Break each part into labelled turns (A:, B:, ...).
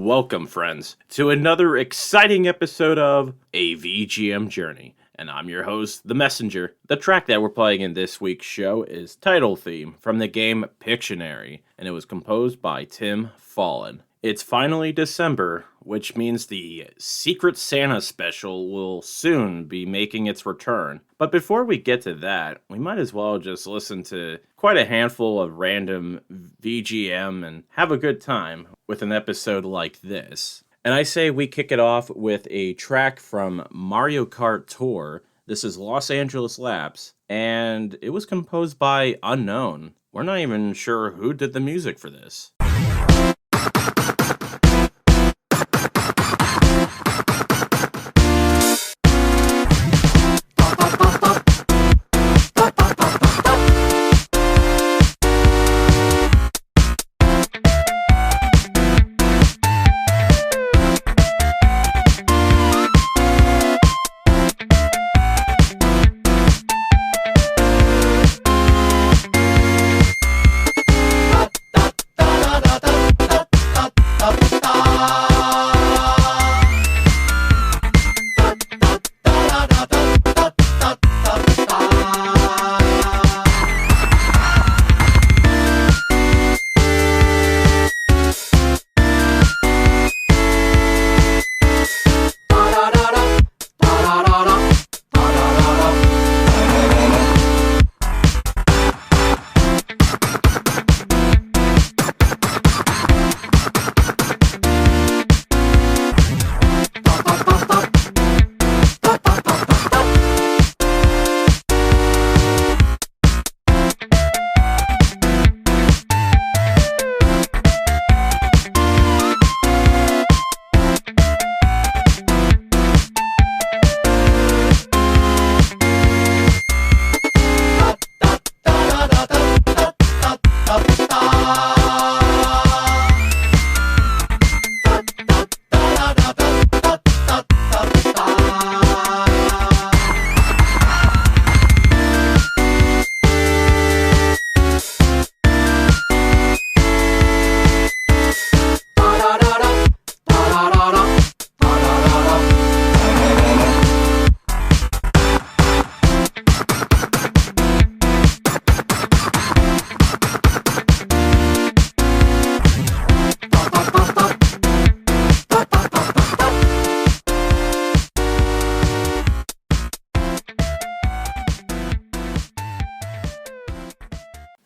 A: Welcome, friends, to another exciting episode of A VGM Journey. And I'm your host, The Messenger. The track that we're playing in this week's show is Title Theme from the game Pictionary, and it was composed by Tim Follin. It's finally December, which means the Secret Santa special will soon be making its return. But before we get to that, we might as well just listen to quite a handful of random VGM and have a good time with an episode like this. And I say we kick it off with a track from Mario Kart Tour. This is Los Angeles Laps, and it was composed by Unknown. We're not even sure who did the music for this.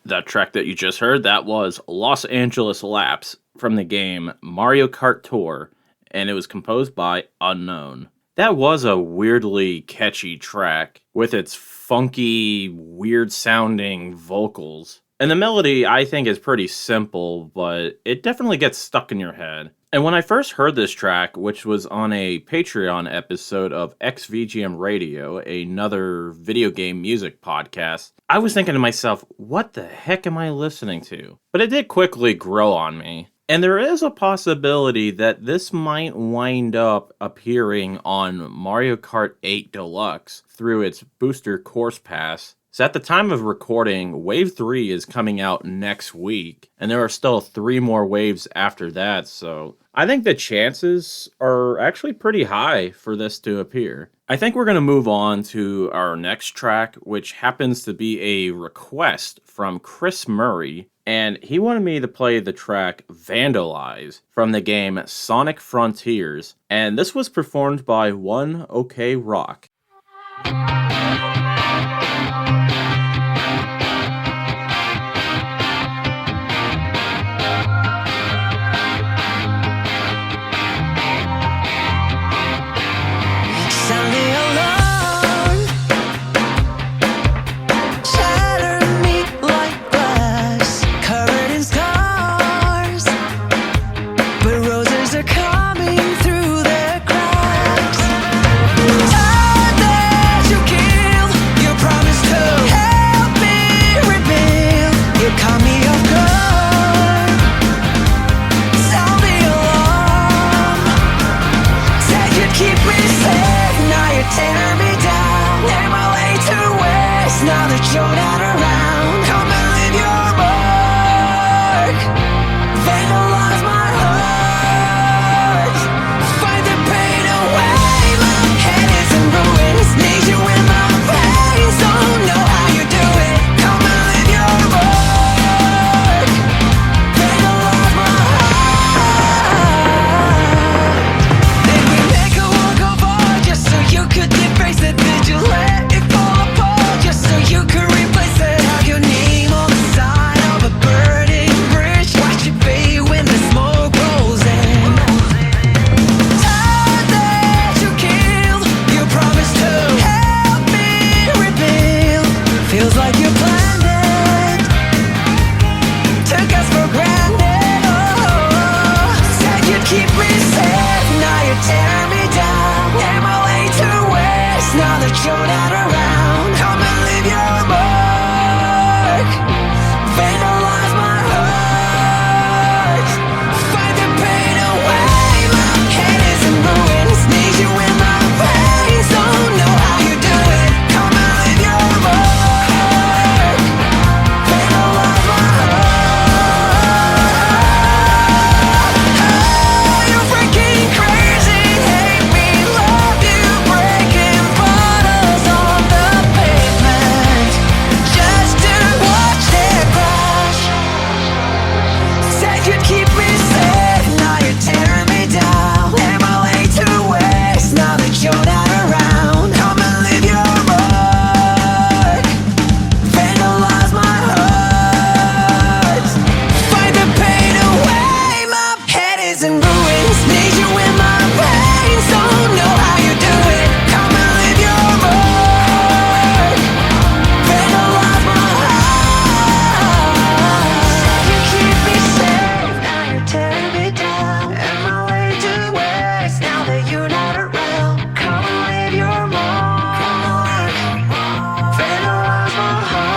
A: That track that you just heard, that was Los Angeles Laps from the game Mario Kart Tour, and it was composed by Unknown. That was a weirdly catchy track with its funky, weird-sounding vocals. And the melody, I think, is pretty simple, but it definitely gets stuck in your head. And when I first heard this track, which was on a Patreon episode of XVGM Radio, another video game music podcast, I was thinking to myself, what the heck am I listening to? But it did quickly grow on me. And there is a possibility that this might wind up appearing on Mario Kart 8 Deluxe through its booster course pass. So at the time of recording, Wave 3 is coming out next week, and there are still 3 more waves after that, so I think the chances are actually pretty high for this to appear. I think we're going to move on to our next track, which happens to be a request from Chris Murray, and he wanted me to play the track Vandalize from the game Sonic Frontiers, and this was performed by One OK Rock.
B: But roses are coming through the cracks. you're not around. Come and leave your mark. Vandalize my heart. Find the pain away. My head is in ruins. Need you in my veins. Don't know how you do it. Come and leave your mark. Vandalize my heart. Oh, you're freaking crazy. Hate me, love you. Breaking bottles on the pavement just to watch it crash. Said you'd keep me safe. Now you're tearing me down. Am I late to waste now that you're not around? Come and leave your mark. Vandalize my heart. Find the pain away. My head is in ruins. Need you in my veins. Don't know how you do it. Come and leave your mark. Vandalize my heart. You keep me safe. Now you're tearing me down. Am I late to waste now that you're not around? Come and leave your mark. Vandalize my heart.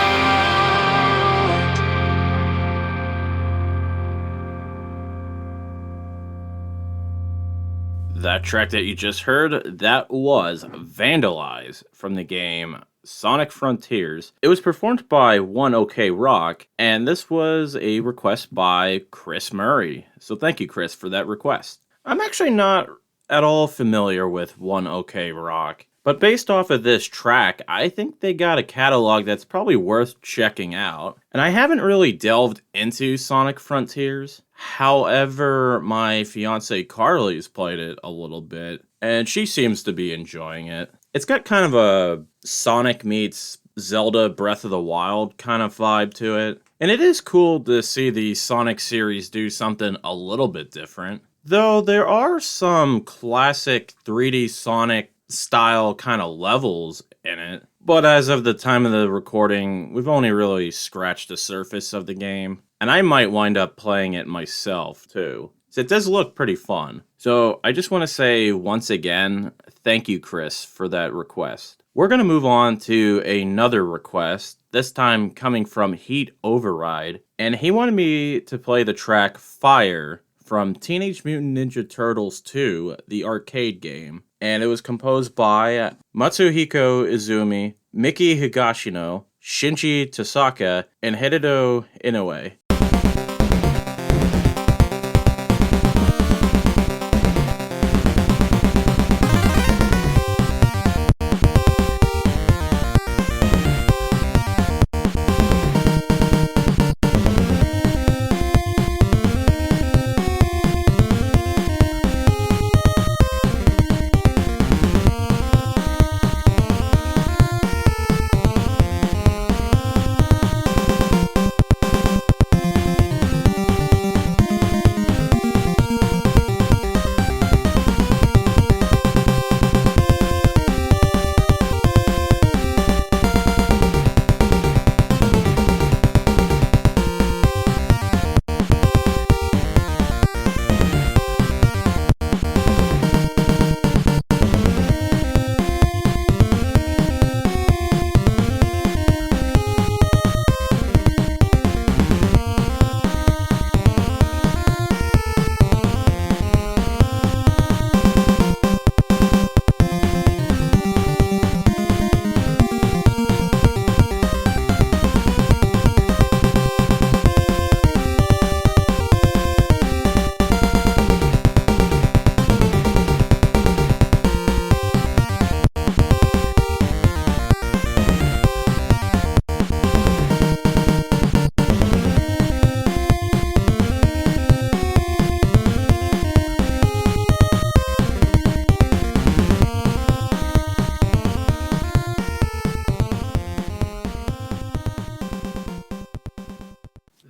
A: That track that you just heard, that was Vandalize from the game Sonic Frontiers. It was performed by One OK Rock, and this was a request by Chris Murray. So thank you, Chris, for that request. I'm actually not at all familiar with One OK Rock, but based off of this track, I think they got a catalog that's probably worth checking out. And I haven't really delved into Sonic Frontiers. However, my fiance Carly's played it a little bit, and she seems to be enjoying it. It's got kind of a Sonic meets Zelda Breath of the Wild kind of vibe to it. And it is cool to see the Sonic series do something a little bit different. Though there are some classic 3D Sonic style kind of levels in it. But as of the time of the recording, we've only really scratched the surface of the game. And I might wind up playing it myself, too. So it does look pretty fun. So I just want to say once again, thank you, Chris, for that request. We're going to move on to another request, this time coming from Heat Override. And he wanted me to play the track Fire from Teenage Mutant Ninja Turtles 2, the arcade game. And it was composed by Mutsuhiko Izumi, Miki Higashino, Shinji Tasaka, and Hideto Inoue.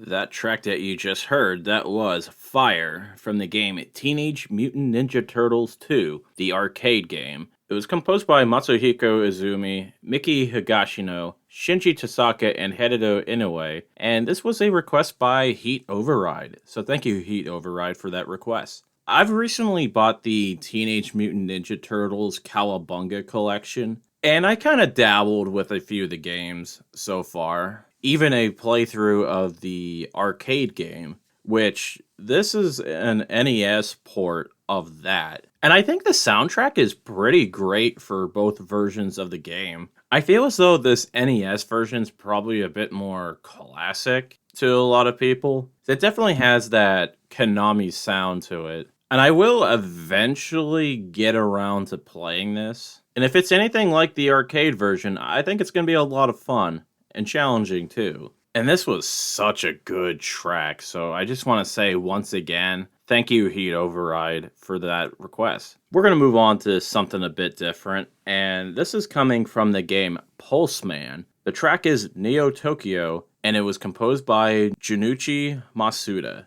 A: That track that you just heard, that was Fire from the game Teenage Mutant Ninja Turtles 2, the arcade game. It was composed by Matsuhiko Izumi, Miki Higashino, Shinji Tasaka, and Hideto Inoue, and this was a request by Heat Override. So thank you, Heat Override, for that request. I've recently bought the Teenage Mutant Ninja Turtles Cowabunga collection, And I kind of dabbled with a few of the games so far, even a playthrough of the arcade game, which this is an NES port of that. And I think the soundtrack is pretty great for both versions of the game. I feel as though this NES version is probably a bit more classic to a lot of people. It definitely has that Konami sound to it. And I will eventually get around to playing this. And if it's anything like the arcade version, I think it's going to be a lot of fun and challenging too. And this was such a good track, so I just want to say once again, thank you, Heat Override, for that request. We're going to move on to something a bit different, and this is coming from the game Pulseman. The track is Neo Tokyo, and it was composed by Junichi Masuda.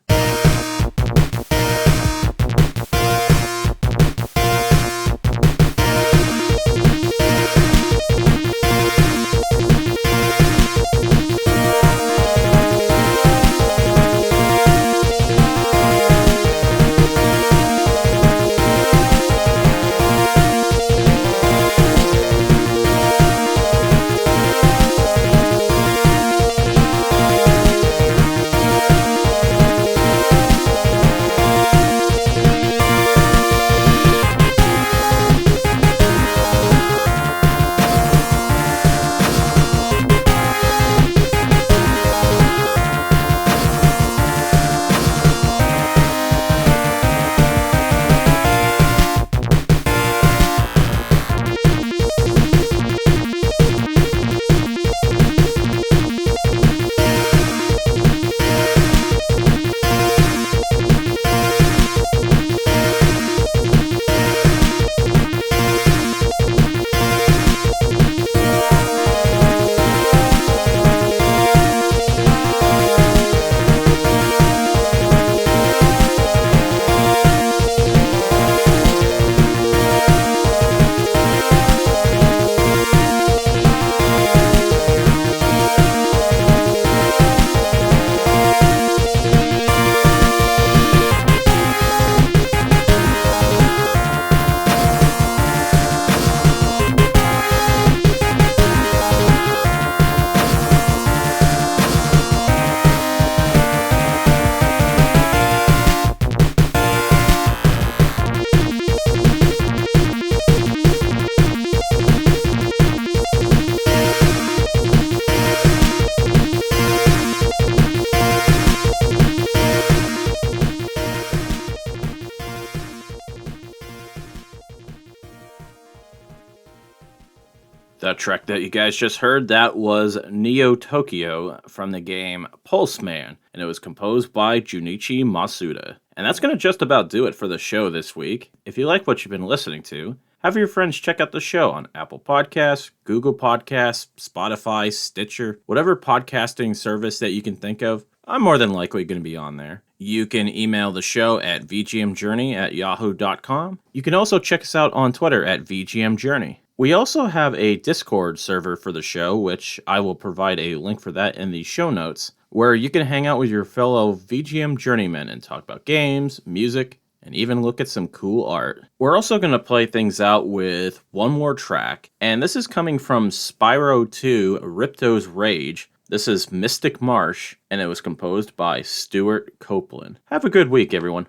A: The track that you guys just heard, that was Neo Tokyo from the game Pulseman, and it was composed by Junichi Masuda. And that's going to just about do it for the show this week. If you like what you've been listening to, have your friends check out the show on Apple Podcasts, Google Podcasts, Spotify, Stitcher, whatever podcasting service that you can think of. I'm more than likely going to be on there. You can email the show at vgmjourney@yahoo.com. You can also check us out on Twitter at vgmjourney. We also have a Discord server for the show, which I will provide a link for that in the show notes, where you can hang out with your fellow VGM journeymen and talk about games, music, and even look at some cool art. We're also going to play things out with one more track, and this is coming from Spyro 2 Ripto's Rage. This is Mystic Marsh, and it was composed by Stewart Copeland. Have a good week, everyone.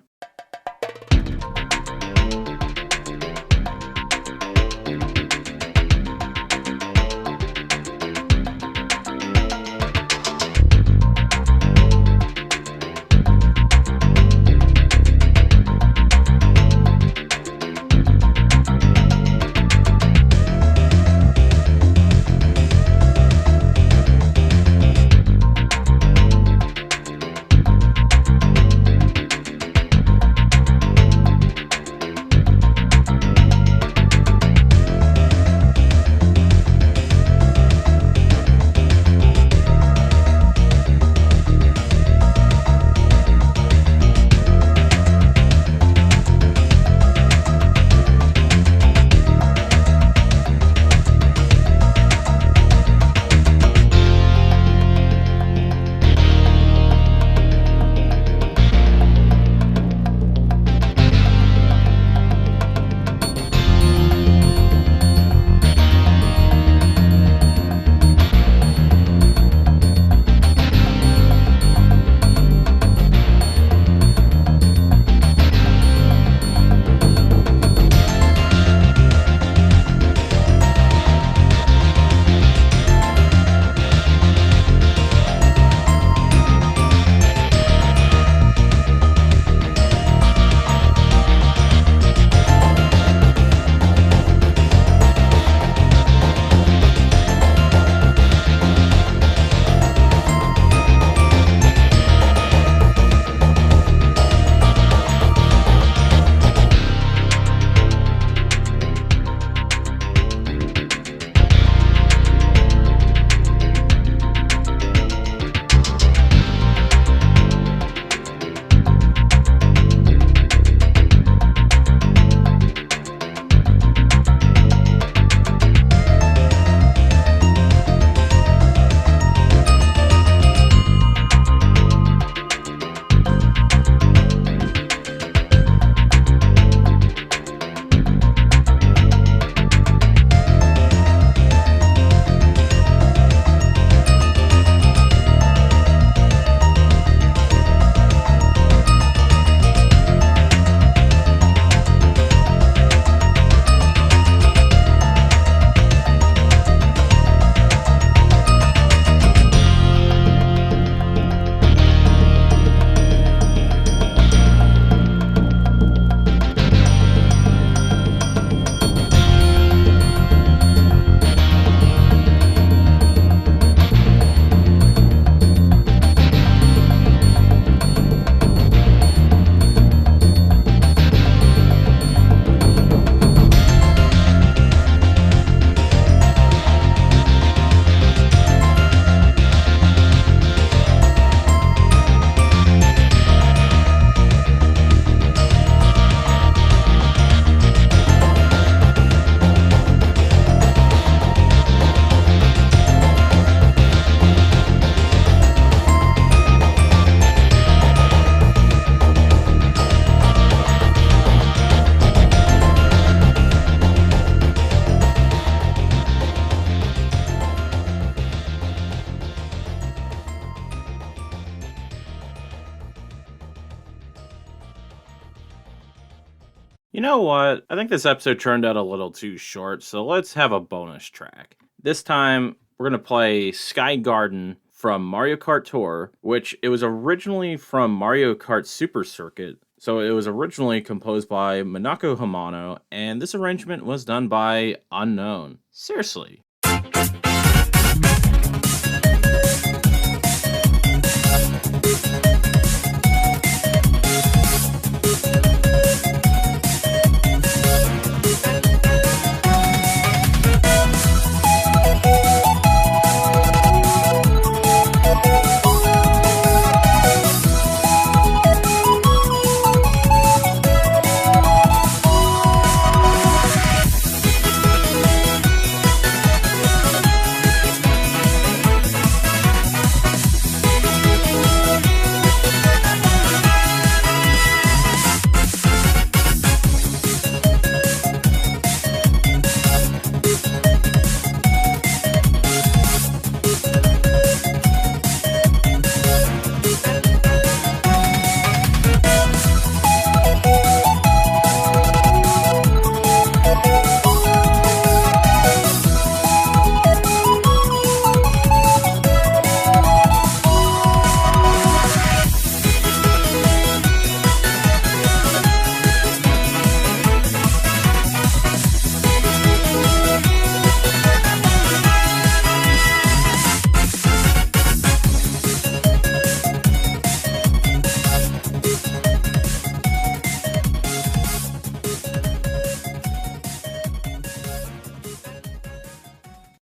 A: You know what? I think this episode turned out a little too short, so let's have a bonus track. This time, we're going to play Sky Garden from Mario Kart Tour, which it was originally from Mario Kart Super Circuit. So it was originally composed by Minanko Hamano, and this arrangement was done by Unknown. Seriously,